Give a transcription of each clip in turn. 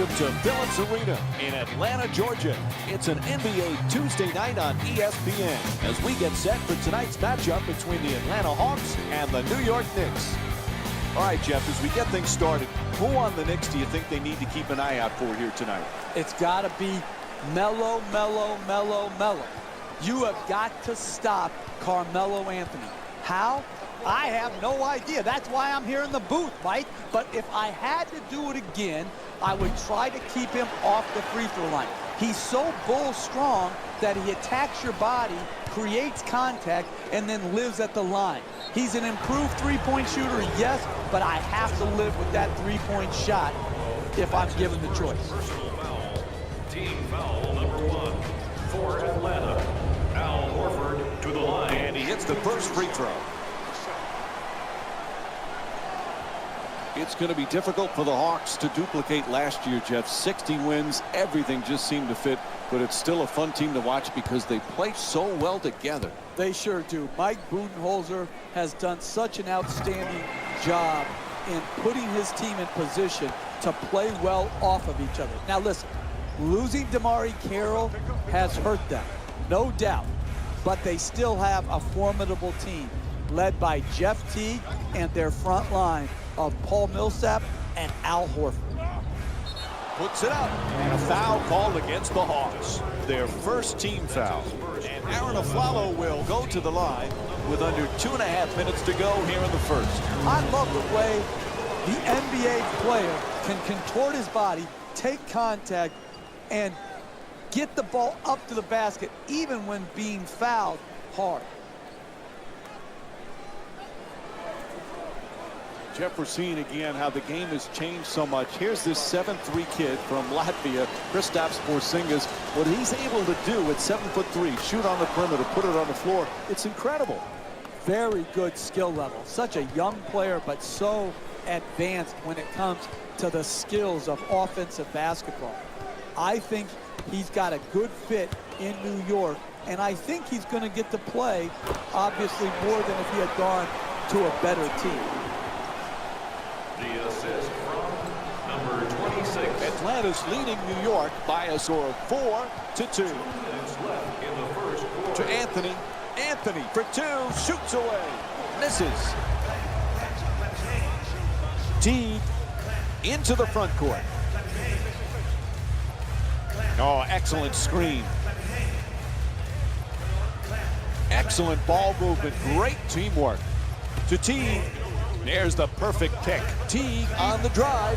Welcome to Phillips Arena in Atlanta, Georgia. It's an NBA Tuesday night on ESPN as we get set for tonight's matchup between the Atlanta Hawks and the New York Knicks. All right, Jeff, as we get things started, who on the Knicks do you think they need to keep an eye out for here tonight? It's got to be Melo. You have got to stop Carmelo Anthony. How? I have no idea. That's why I'm here in the booth, Mike. But if I had to do it again, I would try to keep him off the free throw line. He's so bull strong that he attacks your body, creates contact, and then lives at the line. He's an improved three-point shooter, yes, but I have to live with that three-point shot if I'm given the choice. Personal foul. Team foul number 1 for Atlanta. Al Horford to the line. And he hits the first free throw. It's going to be difficult for the Hawks to duplicate last year, Jeff. 60 wins, everything just seemed to fit, but it's still a fun team to watch because they play so well together. They sure do. Mike Budenholzer has done such an outstanding job in putting his team in position to play well off of each other. Now listen, losing DeMarre Carroll has hurt them, no doubt, but they still have a formidable team led by Jeff Teague and their front line of Paul Millsap and Al Horford. Puts it up, and a foul called against the Hawks. Their first team foul. And Aaron Aflalo will go to the line with under 2.5 minutes to go here in the first. I love the way the NBA player can contort his body, take contact, and get the ball up to the basket even when being fouled hard. Jeff, we're seeing again how the game has changed so much. Here's this 7'3" kid from Latvia, Kristaps Porzingis. What he's able to do at 7'3", shoot on the perimeter, put it on the floor, it's incredible. Very good skill level. Such a young player, but so advanced when it comes to the skills of offensive basketball. I think he's got a good fit in New York, and I think he's going to get to play, obviously, more than if he had gone to a better team. The assist from number 26. Atlanta's leading New York by a score of 4-2. 2 minutes left in the first quarter. To Anthony. Anthony for 2, shoots away, misses. Teague into the front court. Oh, excellent screen. Excellent ball movement, great teamwork. To Teague. There's the perfect pick. Teague on the drive.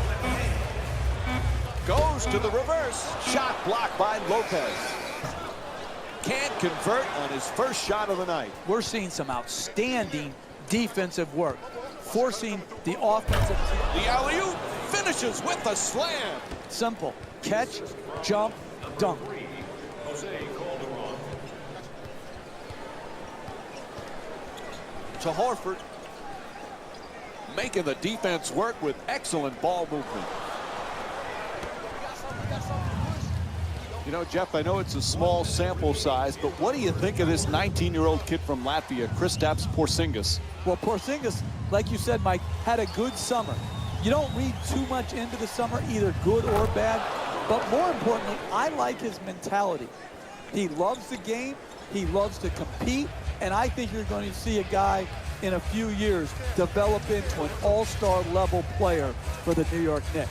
Goes to the reverse. Shot blocked by Lopez. Can't convert on his first shot of the night. We're seeing some outstanding defensive work, forcing the offensive team. The alley-oop finishes with a slam. Simple. Catch, jump, dunk. Jose Calderon. To Horford. Making the defense work with excellent ball movement. You know, Jeff, I know it's a small sample size, but what do you think of this 19-year-old kid from Latvia, Kristaps Porzingis? Well, Porzingis, like you said, Mike, had a good summer. You don't read too much into the summer, either good or bad, but more importantly, I like his mentality. He loves the game, he loves to compete, and I think you're going to see a guy in a few years develop into an all-star level player for the New York Knicks.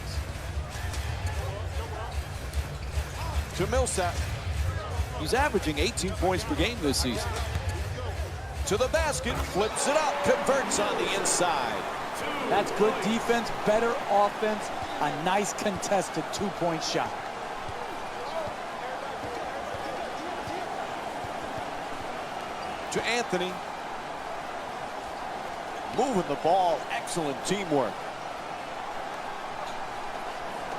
To Millsap. He's averaging 18 points per game this season. To the basket, flips it up, converts on the inside. That's good defense, better offense, a nice contested two-point shot. To Anthony. Moving the ball, excellent teamwork.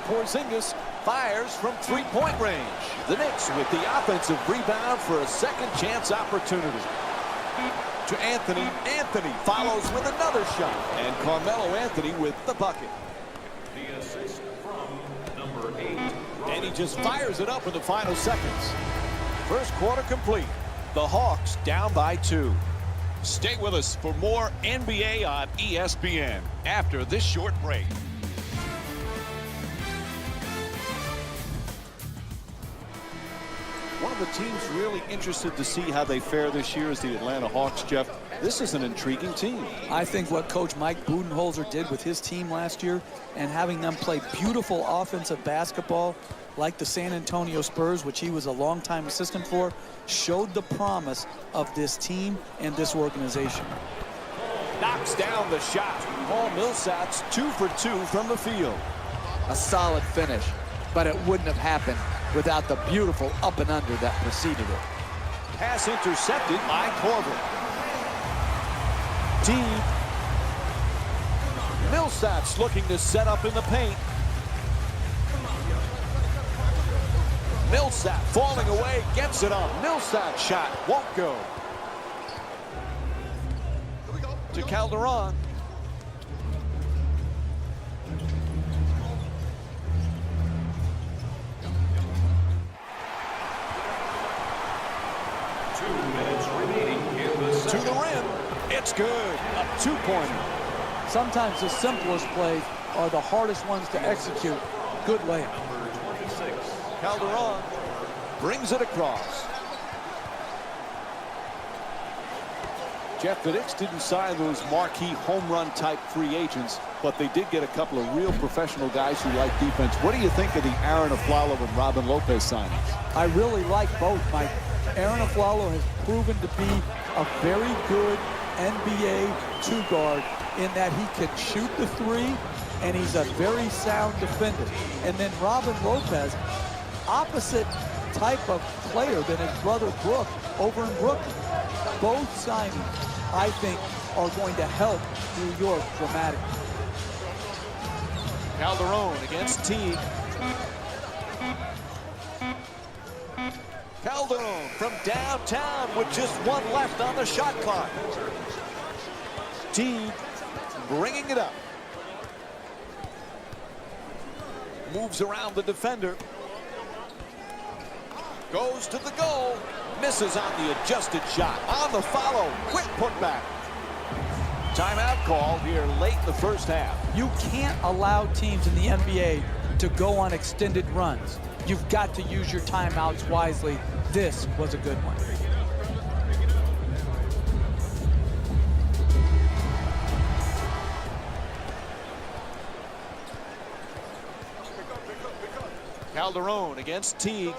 Porzingis fires from three-point range. The Knicks with the offensive rebound for a second chance opportunity. To Anthony. Anthony follows with another shot. And Carmelo Anthony with the bucket. The assist from number 8. And he just fires it up in the final seconds. First quarter complete. The Hawks down by 2. Stay with us for more NBA on ESPN after this short break. One of the teams really interested to see how they fare this year is the Atlanta Hawks, Jeff. This is an intriguing team. I think what Coach Mike Budenholzer did with his team last year and having them play beautiful offensive basketball like the San Antonio Spurs, which he was a longtime assistant for, showed the promise of this team and this organization. Knocks down the shot. Paul Millsap's 2 for 2 from the field. A solid finish, but it wouldn't have happened without the beautiful up and under that preceded it. Pass intercepted by Corbin. Deep. Millsap's looking to set up in the paint. Millsap falling away, gets it up. Millsap's shot won't go. To Calderon. To the rim. It's good. A two-pointer. Sometimes the simplest plays are the hardest ones to execute. Good layup. Calderon brings it across. Jeff, the Knicks didn't sign those marquee home run type free agents, but they did get a couple of real professional guys who like defense. What do you think of the Aaron Aflalo and Robin Lopez signings? I really like both, Mike. Aaron Aflalo has proven to be a very good NBA two-guard in that he can shoot the three, and he's a very sound defender. And then Robin Lopez, opposite type of player than his brother Brook over in Brooklyn. Both signings, I think, are going to help New York dramatically. Calderon against Teague. Calderon from downtown with just one left on the shot clock. Teague bringing it up. Moves around the defender. Goes to the goal. Misses on the adjusted shot. On the follow. Quick putback. Timeout call here late in the first half. You can't allow teams in the NBA to go on extended runs. You've got to use your timeouts wisely. This was a good one. Calderon against Teague.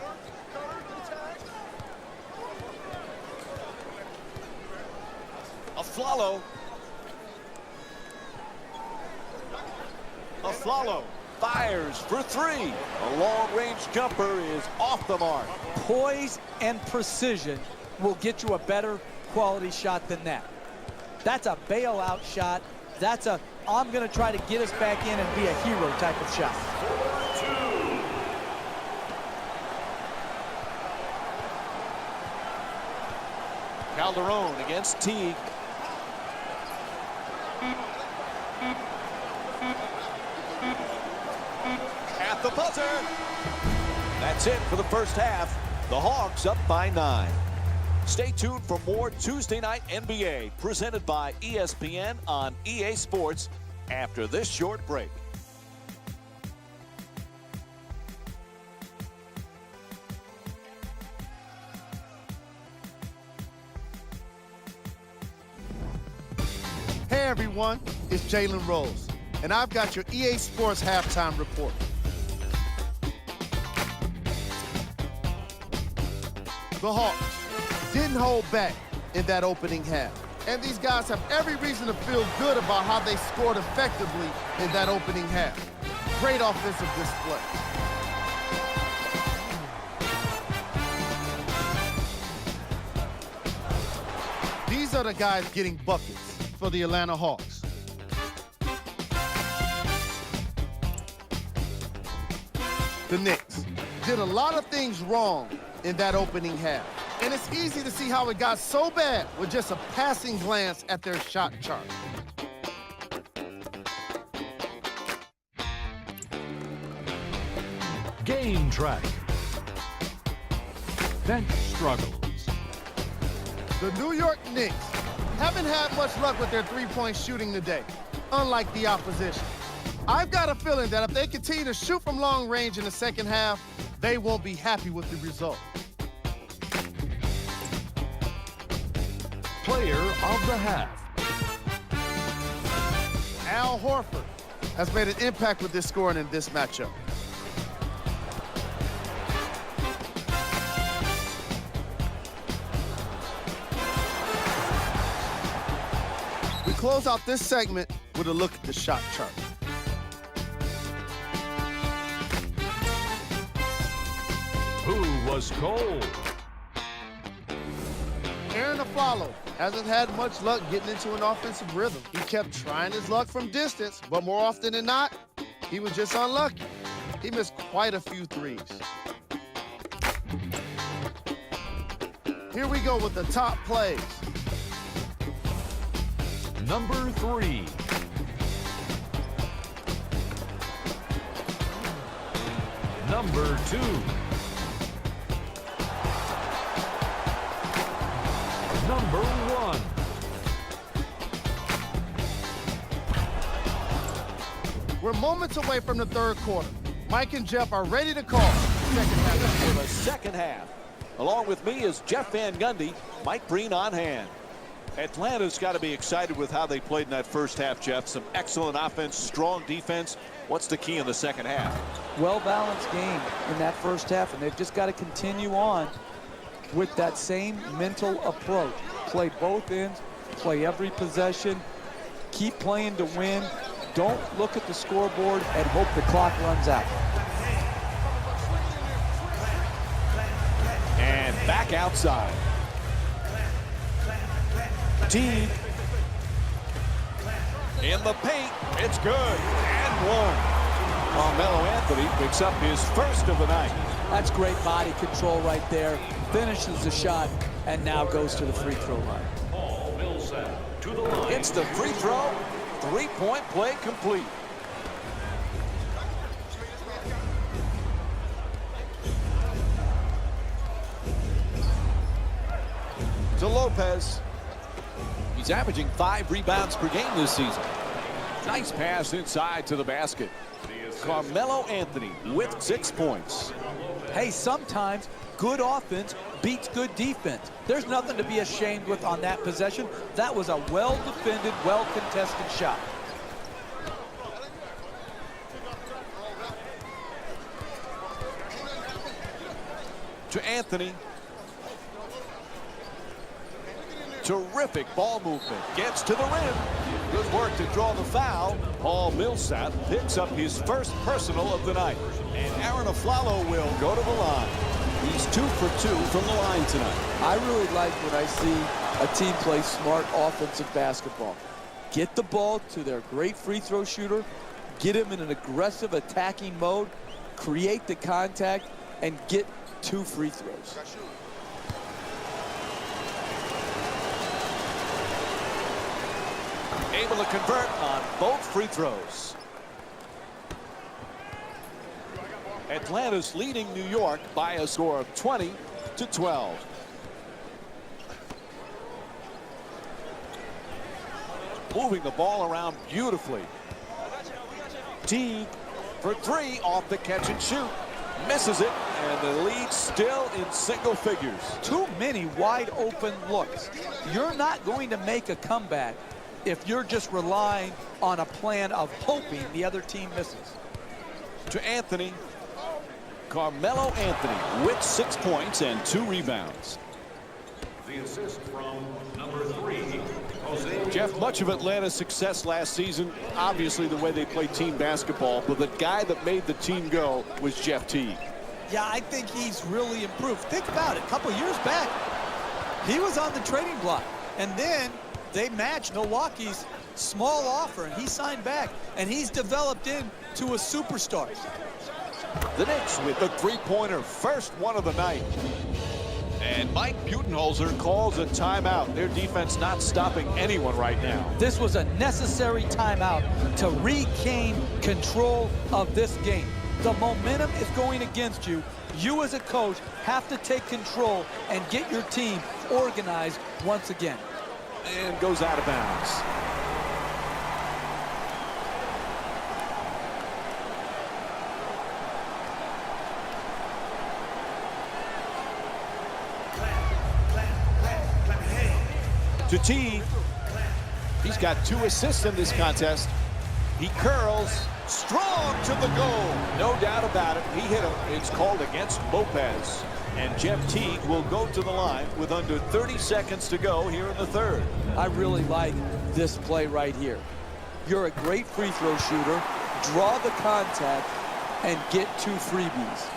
Aflalo. Aflalo fires for three. A long-range jumper is off the mark. Poise and precision will get you a better quality shot than that. That's a bailout shot. That's a, I'm going to try to get us back in and be a hero type of shot. Calderon against Teague. At the buzzer. That's it for the first half. The Hawks up by 9. Stay tuned for more Tuesday Night NBA presented by ESPN on EA Sports after this short break. Hey everyone, it's Jalen Rose, and I've got your EA Sports halftime report. The Hawks didn't hold back in that opening half, and these guys have every reason to feel good about how they scored effectively in that opening half. Great offensive display. These are the guys getting buckets for the Atlanta Hawks. The Knicks did a lot of things wrong in that opening half, and it's easy to see how it got so bad with just a passing glance at their shot chart. Game track. Bench struggles. The New York Knicks haven't had much luck with their three-point shooting today, unlike the opposition. I've got a feeling that if they continue to shoot from long range in the second half, they won't be happy with the result. Player of the half. Al Horford has made an impact with this scoring in this matchup. We close out this segment with a look at the shot chart. Who was cold? Aaron Aflalo hasn't had much luck getting into an offensive rhythm. He kept trying his luck from distance, but more often than not, he was just unlucky. He missed quite a few threes. Here we go with the top plays. Number 3. Number 2. Number 1. We're moments away from the third quarter. Mike and Jeff are ready to call second half. For the second half. Along with me is Jeff Van Gundy, Mike Breen on hand. Atlanta's got to be excited with how they played in that first half, Jeff. Some excellent offense, strong defense. What's the key in the second half? Well-balanced game in that first half, and they've just got to continue on with that same mental approach. Play both ends, play every possession, keep playing to win. Don't look at the scoreboard and hope the clock runs out. And back outside. Teague in the paint. It's good. And one. Carmelo Anthony picks up his first of the night. That's great body control right there. Finishes the shot and now goes to the free throw line. Paul Millsap to the line. It's the free throw. Three-point play complete. To Lopez. He's averaging 5 rebounds per game this season. Nice pass inside to the basket. Carmelo Anthony with 6 points. Hey, sometimes good offense beats good defense. There's nothing to be ashamed with on that possession. That was a well-defended, well-contested shot. To Anthony. Terrific ball movement. Gets to the rim. Good work to draw the foul. Paul Millsap picks up his first personal of the night. And Aaron Aflalo will go to the line. He's 2 for 2 from the line tonight. I really like when I see a team play smart offensive basketball. Get the ball to their great free throw shooter, get him in an aggressive attacking mode, create the contact, and get 2 free throws. Able to convert on both free throws. Atlanta's leading New York by a score of 20-12. Moving the ball around beautifully. Teague for 3 off the catch and shoot. Misses it, and the lead still in single figures. Too many wide open looks. You're not going to make a comeback if you're just relying on a plan of hoping the other team misses. To Anthony. Carmelo Anthony with 6 points and 2 rebounds. The assist from number 3, Jose. Jeff, much of Atlanta's success last season, obviously the way they play team basketball, but the guy that made the team go was Jeff Teague. Yeah, I think he's really improved. Think about it. A couple years back, he was on the trading block, and then they matched Milwaukee's small offer, and he signed back, and he's developed into a superstar. The Knicks with the three-pointer, first one of the night. And Mike Budenholzer calls a timeout. Their defense not stopping anyone right now. This was a necessary timeout to regain control of this game. The momentum is going against you. You as a coach have to take control and get your team organized once again. And goes out of bounds. To To T. He's got 2 assists in this contest. He curls. Strong to the goal. No doubt about it. He hit him. It's called against Lopez. And Jeff Teague will go to the line with under 30 seconds to go here in the third. I really like this play right here. You're a great free throw shooter. Draw the contact and get 2 freebies.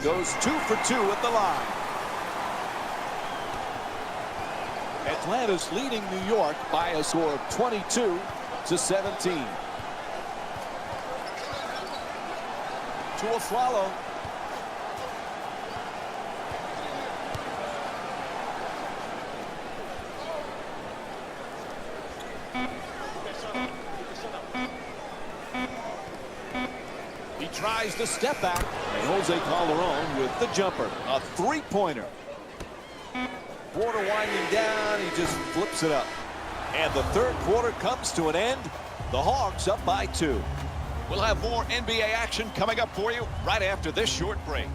Goes 2 for 2 at the line. Atlanta's leading New York by a score of 22-17. To a follow. He tries to step back, and Jose Calderon with the jumper, a 3-pointer. Quarter winding down, he just flips it up. And the third quarter comes to an end. The Hawks up by 2. We'll have more NBA action coming up for you right after this short break.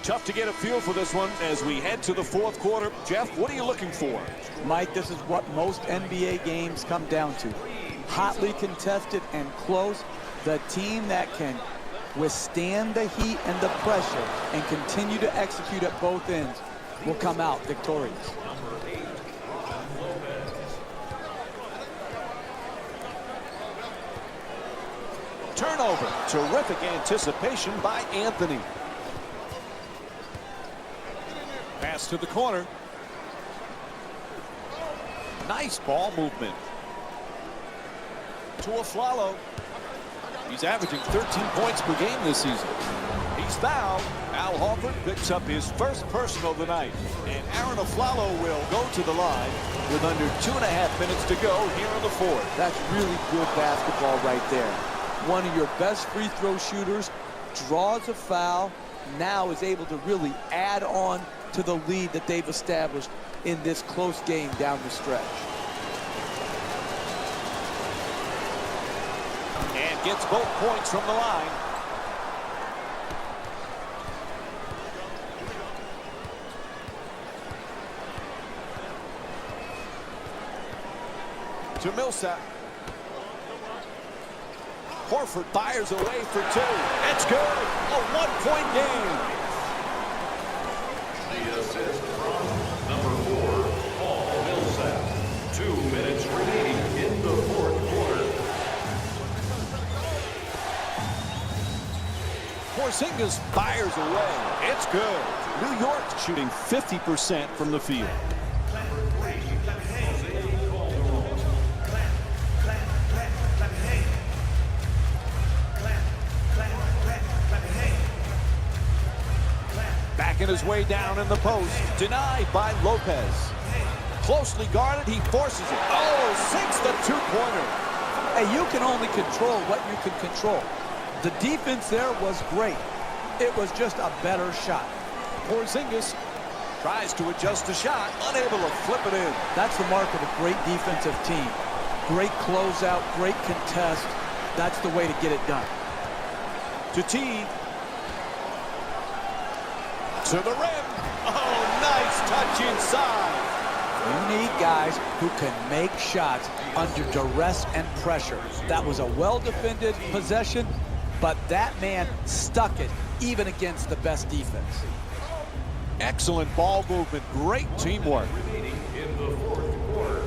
Tough to get a feel for this one as we head to the fourth quarter. Jeff, what are you looking for? Mike, this is what most NBA games come down to. Hotly contested and close. The team that can withstand the heat and the pressure and continue to execute at both ends will come out victorious. Turnover. Terrific anticipation by Anthony. Pass to the corner. Nice ball movement. To Afflalo. He's averaging 13 points per game this season. He's fouled. Al Horford picks up his first personal of the night. And Aaron Afflalo will go to the line with under 2.5 minutes to go here in the fourth. That's really good basketball right there. One of your best free throw shooters draws a foul, now is able to really add on to the lead that they've established in this close game down the stretch. And gets both points from the line. To Millsap. Horford fires away for 2. It's good. A 1-point game. The assist from number 4, Paul Millsap. 2 minutes remaining in the fourth quarter. Porzingis fires away. It's good. New York shooting 50% from the field. Backing his way down in the post. Denied by Lopez. Closely guarded. He forces it. Oh, sinks the 2-pointer. Hey, you can only control what you can control. The defense there was great. It was just a better shot. Porzingis tries to adjust the shot. Unable to flip it in. That's the mark of a great defensive team. Great closeout, great contest. That's the way to get it done. To T. To the rim. Oh, nice touch inside. You need guys who can make shots under duress and pressure. That was a well-defended possession, but that man stuck it even against the best defense. Excellent ball movement. Great teamwork. In the fourth quarter.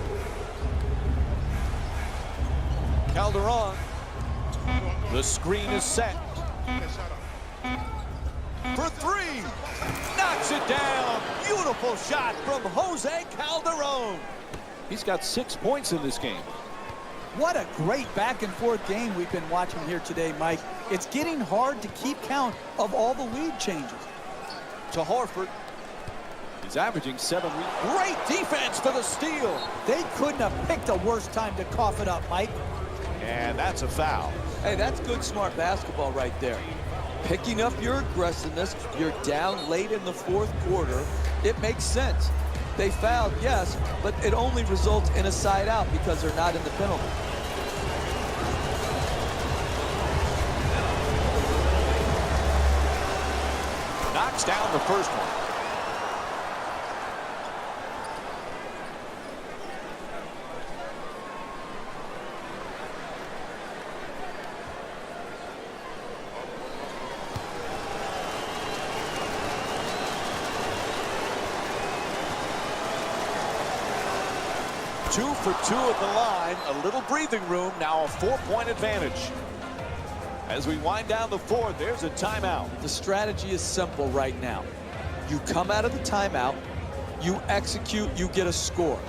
Calderon. The screen is set. For 3. Knocks it down. Beautiful shot from Jose Calderon. He's got 6 points in this game. What a great back-and-forth game we've been watching here today, Mike. It's getting hard to keep count of all the lead changes. To Horford. He's averaging 7. Great defense for the steal. They couldn't have picked a worse time to cough it up, Mike. And that's a foul. Hey, that's good, smart basketball right there. Picking up your aggressiveness, you're down late in the fourth quarter. It makes sense. They fouled, yes, but it only results in a side out because they're not in the penalty. Knocks down the first one. Two for two at the line, a little breathing room, now a 4-point advantage. As we wind down the fourth, there's a timeout. The strategy is simple right now. You come out of the timeout, you execute, you get a score.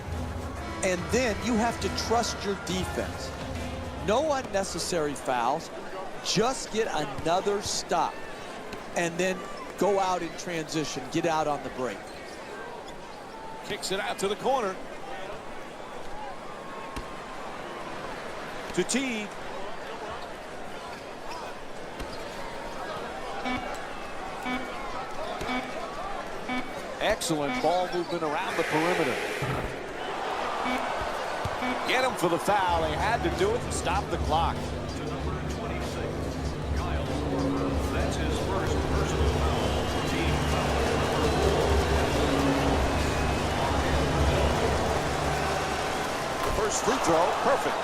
And then you have to trust your defense. No unnecessary fouls, just get another stop. And then go out in transition, get out on the break. Kicks it out to the corner. To Teague. Excellent ball movement around the perimeter. Get him for the foul. They had to do it to stop the clock. To number 26, Kyle Korver. That's his first personal foul. Team foul number 4. First free throw, perfect.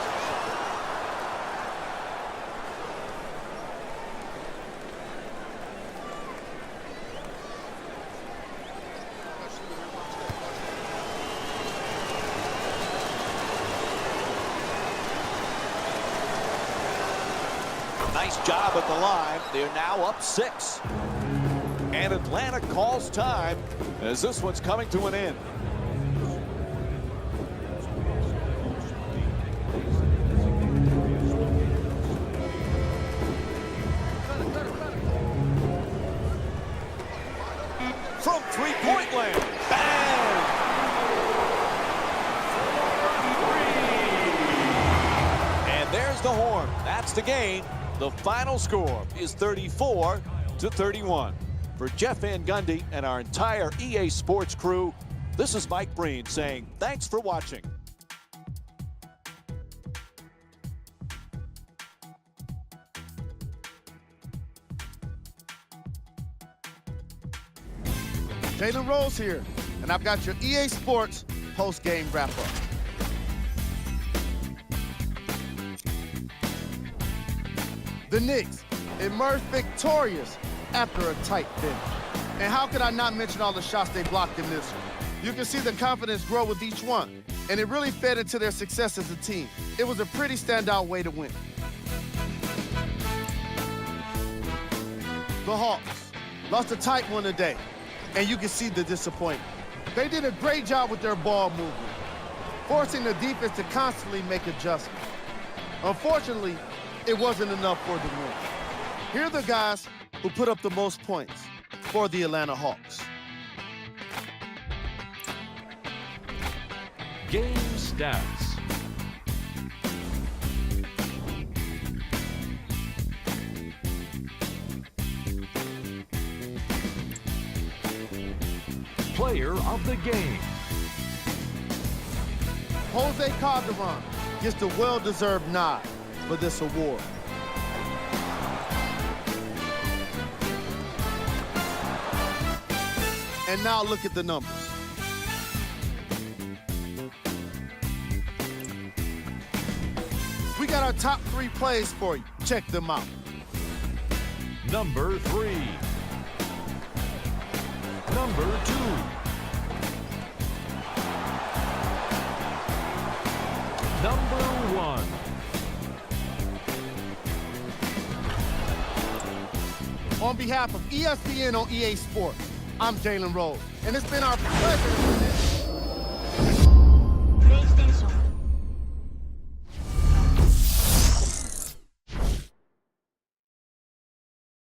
Nice job at the line. They're now up 6. And Atlanta calls time as this one's coming to an end. From three-point land. Bang! And there's the horn. That's the game. The final score is 34-31. For Jeff Van Gundy and our entire EA Sports crew, this is Mike Breen saying thanks for watching. Jalen Rose here, and I've got your EA Sports post-game wrap-up. The Knicks emerged victorious after a tight finish. And how could I not mention all the shots they blocked in this one? You can see the confidence grow with each one, and it really fed into their success as a team. It was a pretty standout way to win. The Hawks lost a tight one today, and you can see the disappointment. They did a great job with their ball movement, forcing the defense to constantly make adjustments. Unfortunately, it wasn't enough for the win. Here are the guys who put up the most points for the Atlanta Hawks. Game stats. Player of the game. Jose Calderon gets the well-deserved nod for this award. And now look at the numbers. We got our top 3 plays for you. Check them out. Number 3. Number 2. Number 1. On behalf of ESPN on EA Sports, I'm Jalen Rose, and it's been our pleasure